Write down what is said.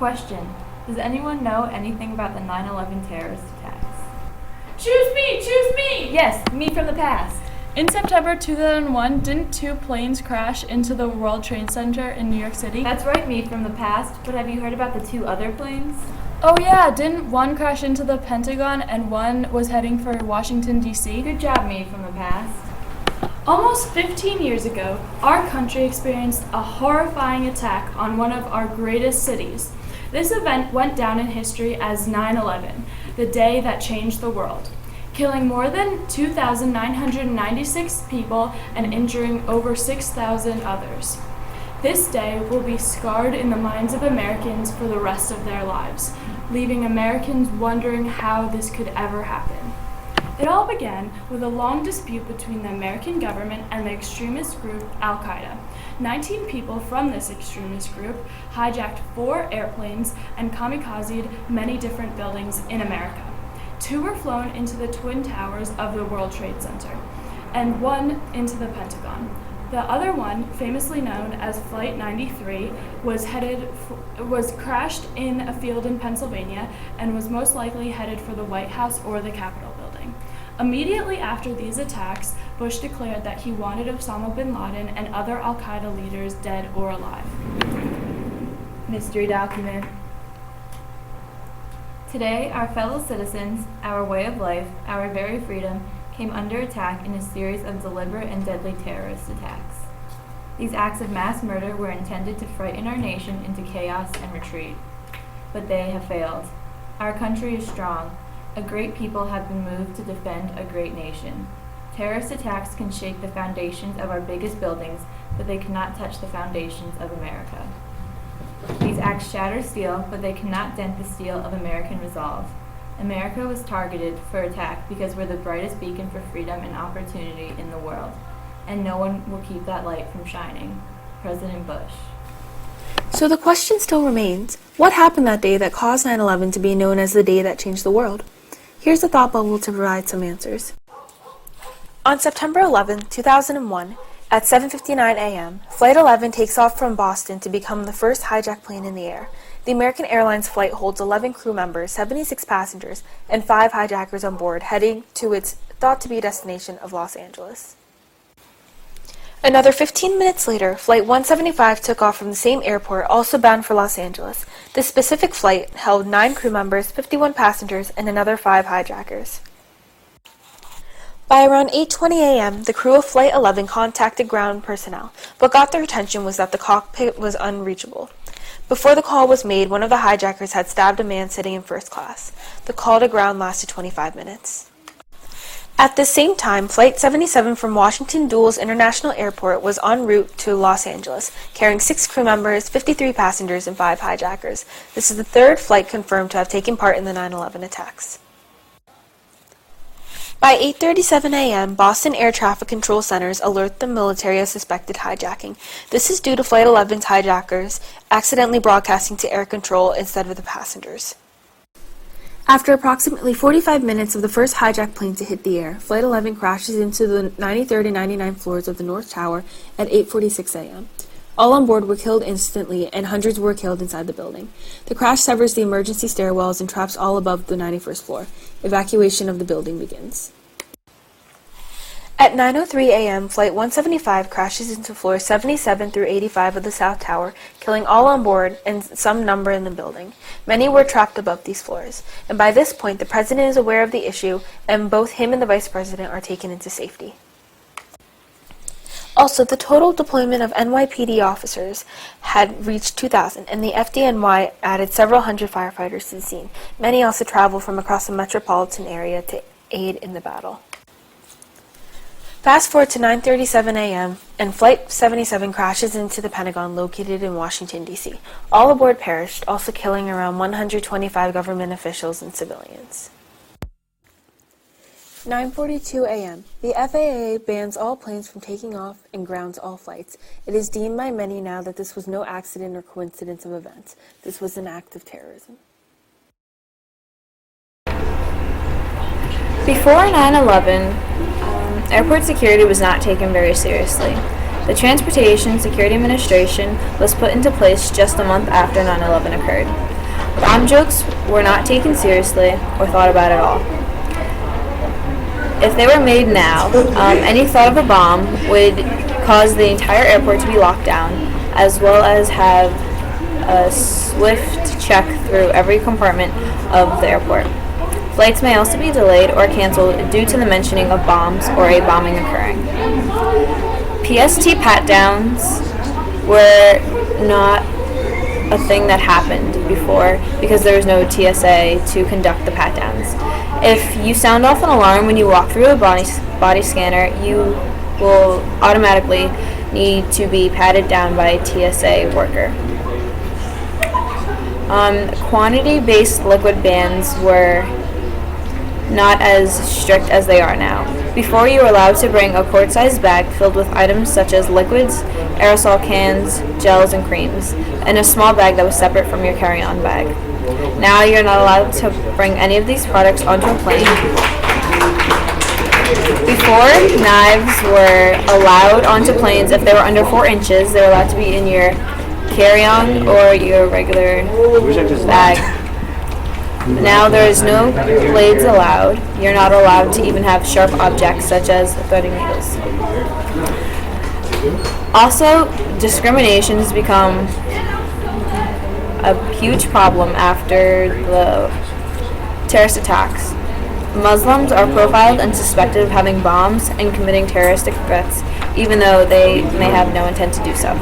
Question. Does anyone know anything about the 9/11 terrorist attacks? Choose me! Choose me! Yes, me from the past. In September 2001, didn't two planes crash into the World Trade Center in New York City? That's right, me from the past, but have you heard about the two other planes? Oh yeah, didn't one crash into the Pentagon and one was heading for Washington, D.C.? Good job, me from the past. Almost 15 years ago, our country experienced a horrifying attack on one of our greatest cities. This event went down in history as 9/11, the day that changed the world, killing more than 2,996 people and injuring over 6,000 others. This day will be scarred in the minds of Americans for the rest of their lives, leaving Americans wondering how this could ever happen. It all began with a long dispute between the American government and the extremist group Al-Qaeda. 19 people from this extremist group hijacked 4 airplanes and kamikazed many different buildings in America. 2 were flown into the Twin Towers of the World Trade Center, and 1 into the Pentagon. The other one, famously known as Flight 93, was crashed in a field in Pennsylvania and was most likely headed for the White House or the Capitol building. Immediately after these attacks, Bush declared that he wanted Osama bin Laden and other al-Qaeda leaders dead or alive. Mystery document. Today, our fellow citizens, our way of life, our very freedom, came under attack in a series of deliberate and deadly terrorist attacks. These acts of mass murder were intended to frighten our nation into chaos and retreat. But they have failed. Our country is strong. A great people have been moved to defend a great nation. Terrorist attacks can shake the foundations of our biggest buildings, but they cannot touch the foundations of America. These acts shatter steel, but they cannot dent the steel of American resolve. America was targeted for attack because we're the brightest beacon for freedom and opportunity in the world, and no one will keep that light from shining. President Bush. So the question still remains, what happened that day that caused 9/11 to be known as the day that changed the world? Here's a thought bubble to provide some answers. On September 11, 2001, at 7:59 a.m., Flight 11 takes off from Boston to become the first hijacked plane in the air. The American Airlines flight holds 11 crew members, 76 passengers, and 5 hijackers on board, heading to its thought-to-be destination of Los Angeles. Another 15 minutes later, Flight 175 took off from the same airport, also bound for Los Angeles. This specific flight held 9 crew members, 51 passengers, and another 5 hijackers. By around 8:20 a.m., the crew of Flight 11 contacted ground personnel. What got their attention was that the cockpit was unreachable. Before the call was made, one of the hijackers had stabbed a man sitting in first class. The call to ground lasted 25 minutes. At the same time, Flight 77 from Washington Dulles International Airport was en route to Los Angeles, carrying 6 crew members, 53 passengers, and 5 hijackers. This is the 3rd flight confirmed to have taken part in the 9/11 attacks. By 8:37 a.m., Boston Air Traffic Control Centers alert the military of suspected hijacking. This is due to Flight 11's hijackers accidentally broadcasting to air control instead of the passengers. After approximately 45 minutes of the first hijacked plane to hit the air, Flight 11 crashes into the 93rd and 99th floors of the North Tower at 8:46 a.m. All on board were killed instantly, and hundreds were killed inside the building. The crash severs the emergency stairwells and traps all above the 91st floor. Evacuation of the building begins. At 9:03 a.m., Flight 175 crashes into floors 77 through 85 of the South Tower, killing all on board and some number in the building. Many were trapped above these floors, and by this point the President is aware of the issue, and both him and the Vice President are taken into safety. Also, the total deployment of NYPD officers had reached 2,000, and the FDNY added several hundred firefighters to the scene. Many also traveled from across the metropolitan area to aid in the battle. Fast forward to 9:37 a.m., and Flight 77 crashes into the Pentagon located in Washington, D.C. All aboard perished, also killing around 125 government officials and civilians. 9:42 a.m. The FAA bans all planes from taking off and grounds all flights. It is deemed by many now that this was no accident or coincidence of events. This was an act of terrorism. Before 9/11, airport security was not taken very seriously. The Transportation Security Administration was put into place just a month after 9/11 occurred. Bomb jokes were not taken seriously or thought about at all. If they were made now, any thought of a bomb would cause the entire airport to be locked down, as well as have a swift check through every compartment of the airport. Flights may also be delayed or canceled due to the mentioning of bombs or a bombing occurring. PST pat-downs were not a thing that happened before because there was no TSA to conduct the pat-downs. If you sound off an alarm when you walk through a body scanner, you will automatically need to be patted down by a TSA worker. Quantity-based liquid bans were not as strict as they are now. Before, you were allowed to bring a quart-sized bag filled with items such as liquids, aerosol cans, gels, and creams, and a small bag that was separate from your carry-on bag. Now you're not allowed to bring any of these products onto a plane. Before, knives were allowed onto planes if they were under 4 inches. They were allowed to be in your carry-on or your regular bag. Now there is no blades allowed. You're not allowed to even have sharp objects such as threading needles. Also, discrimination has become a huge problem after the terrorist attacks. Muslims are profiled and suspected of having bombs and committing terroristic threats, even though they may have no intent to do so.